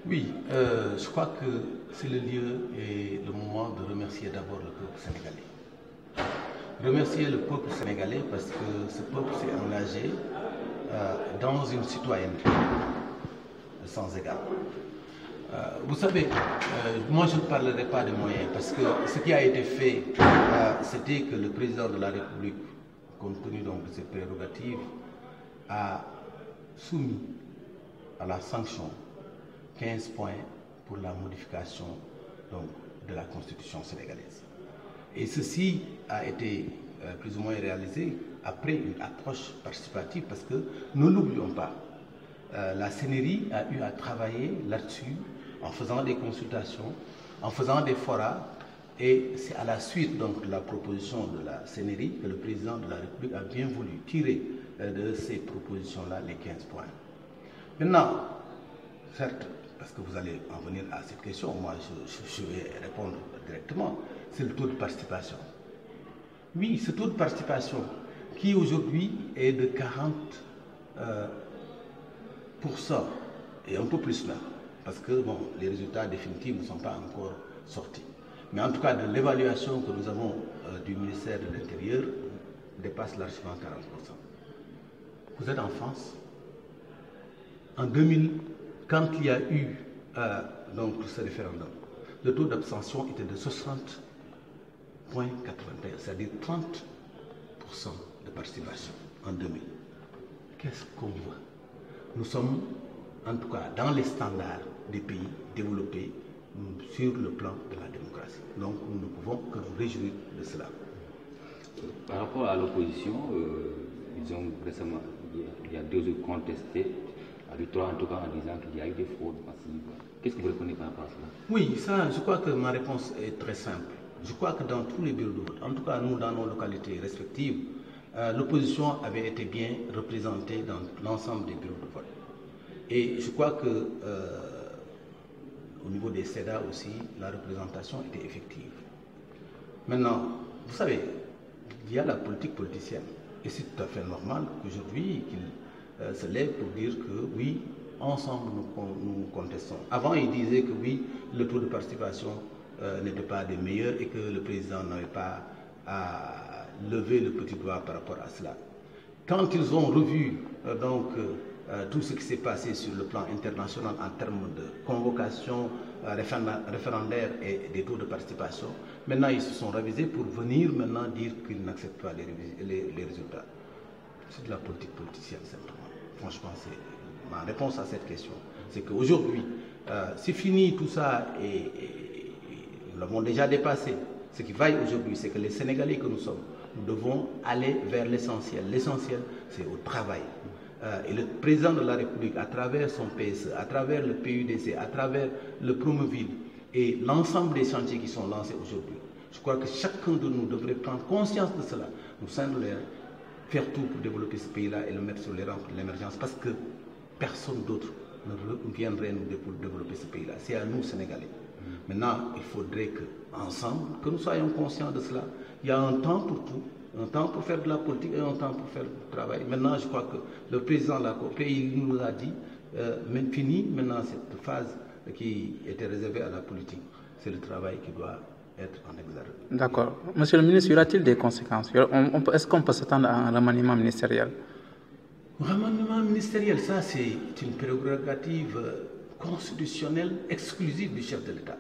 Oui, je crois que c'est le lieu et le moment de remercier d'abord le peuple sénégalais. Remercier le peuple sénégalais parce que ce peuple s'est engagé dans une citoyenneté sans égard. Vous savez, moi je ne parlerai pas de moyens parce que ce qui a été fait, c'était que le président de la République, compte tenu donc de ses prérogatives, a soumis à la sanction 15 points pour la modification donc, de la Constitution sénégalaise. Et ceci a été plus ou moins réalisé après une approche participative parce que, ne l'oublions pas, la CNRI a eu à travailler là-dessus en faisant des consultations, en faisant des forats, et c'est à la suite donc, de la proposition de la CNRI que le président de la République a bien voulu tirer de ces propositions-là les 15 points. Maintenant, certes, parce que vous allez en venir à cette question, moi je vais répondre directement, c'est le taux de participation. Oui, ce taux de participation qui aujourd'hui est de 40% et un peu plus là, parce que bon, les résultats définitifs ne sont pas encore sortis. Mais en tout cas, de l'évaluation que nous avons du ministère de l'Intérieur dépasse largement 40%. Vous êtes en France. En 2000, quand il y a eu donc, ce référendum, le taux d'abstention était de 60,81, c'est-à-dire 30% de participation en 2000. Qu'est-ce qu'on voit? Nous sommes, en tout cas, dans les standards des pays développés sur le plan de la démocratie. Donc, nous ne pouvons que nous réjouir de cela. Par rapport à l'opposition, ils ont récemment, il y a 2 jours, contesté la victoire, en tout cas en disant qu'il y a eu des fraudes massives. Qu'est-ce que vous répondez par rapport à cela? Oui, ça, je crois que ma réponse est très simple. Je crois que dans tous les bureaux de vote, en tout cas nous dans nos localités respectives, l'opposition avait été bien représentée dans l'ensemble des bureaux de vote. Et je crois que au niveau des CEDA aussi, la représentation était effective. Maintenant, vous savez, il y a la politique politicienne. Et c'est tout à fait normal qu'aujourd'hui, qu'il se lève pour dire que oui, ensemble nous contestons. Avant, il disait que oui, le taux de participation n'était pas des meilleurs et que le président n'avait pas à lever le petit doigt par rapport à cela. Quand ils ont revu tout ce qui s'est passé sur le plan international en termes de convocation référendaire et des taux de participation, maintenant ils se sont ravisés pour venir maintenant dire qu'ils n'acceptent pas les résultats. C'est de la politique politicienne simplement. Franchement, c'est ma réponse à cette question. C'est qu'aujourd'hui, c'est fini tout ça et nous l'avons déjà dépassé. Ce qui vaille aujourd'hui, c'est que les Sénégalais que nous sommes, nous devons aller vers l'essentiel. L'essentiel, c'est au travail. Et le président de la République, à travers son PSE, à travers le PUDC, à travers le Promoville et l'ensemble des chantiers qui sont lancés aujourd'hui, je crois que chacun de nous devrait prendre conscience de cela, nous faire tout pour développer ce pays-là et le mettre sur les rampes de l'émergence parce que personne d'autre ne viendrait nous développer ce pays-là. C'est à nous, Sénégalais. Maintenant, il faudrait qu'ensemble, que nous soyons conscients de cela. Il y a un temps pour tout, un temps pour faire de la politique et un temps pour faire du travail. Maintenant, je crois que le président l'a compris, il nous a dit, fini maintenant cette phase qui était réservée à la politique. C'est le travail qui doit être en exergue. D'accord. Monsieur le ministre, y aura-t-il des conséquences? Est-ce qu'on peut s'attendre à un remaniement ministériel? Remaniement ministériel, ça c'est une prérogative constitutionnelle exclusive du chef de l'État.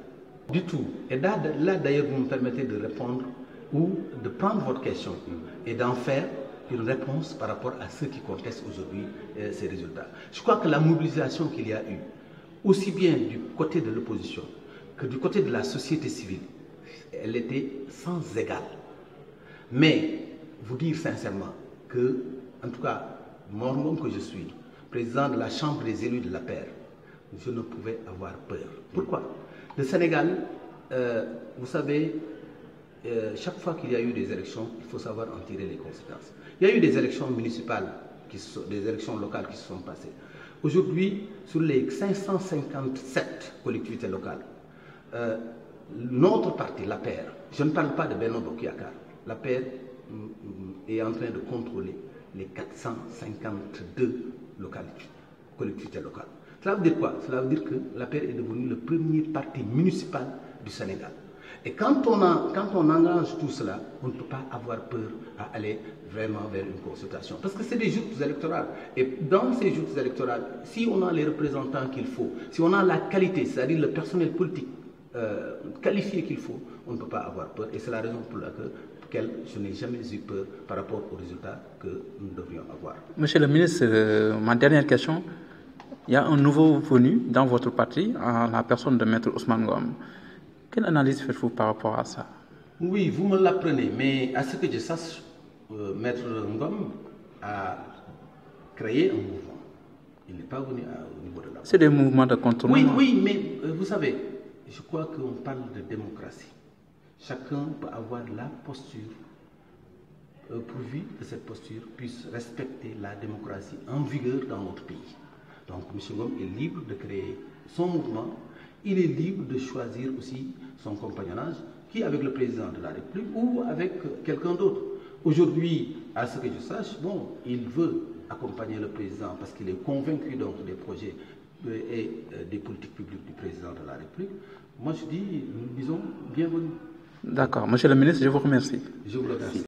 Du tout. Et là d'ailleurs, vous me permettez de répondre ou de prendre votre question et d'en faire une réponse par rapport à ceux qui contestent aujourd'hui ces résultats. Je crois que la mobilisation qu'il y a eu, aussi bien du côté de l'opposition que du côté de la société civile, elle était sans égal. Mais vous dire sincèrement que, en tout cas, moi que je suis, président de la Chambre des élus de la paix, je ne pouvais avoir peur. Pourquoi? Le Sénégal, vous savez, chaque fois qu'il y a eu des élections, il faut savoir en tirer les conséquences. Il y a eu des élections municipales, des élections locales qui se sont passées. Aujourd'hui, sur les 557 collectivités locales, notre parti, la paix, je ne parle pas de Benno Bokk Yakaar, la paix est en train de contrôler les 452 collectivités locales. Cela veut dire quoi? Cela veut dire que l'APR est devenu le premier parti municipal du Sénégal. Et quand on engage tout cela, on ne peut pas avoir peur à aller vraiment vers une consultation. Parce que c'est des joutes électorales. Et dans ces joutes électorales, si on a les représentants qu'il faut, si on a la qualité, c'est-à-dire le personnel politique qualifié qu'il faut, on ne peut pas avoir peur. Et c'est la raison pour laquelle je n'ai jamais eu peur par rapport aux résultats que nous devrions avoir. Monsieur le ministre, ma dernière question. Il y a un nouveau venu dans votre parti, en la personne de Maître Ousmane Ngom. Quelle analyse faites-vous par rapport à ça? Oui, vous me l'apprenez, mais à ce que je sache, Maître Ngom a créé un mouvement. Il n'est pas venu au niveau de la... C'est des mouvements de contournement. Oui, mais vous savez, je crois qu'on parle de démocratie. Chacun peut avoir la posture, pourvu que cette posture puisse respecter la démocratie en vigueur dans notre pays. Donc M. Ngom est libre de créer son mouvement, il est libre de choisir aussi son compagnonnage, qui avec le président de la République ou avec quelqu'un d'autre. Aujourd'hui, à ce que je sache, bon, il veut accompagner le président parce qu'il est convaincu donc des projets et des politiques publiques du président de la République. Moi je dis, nous disons bienvenue. D'accord. Monsieur le ministre, je vous remercie. Je vous remercie.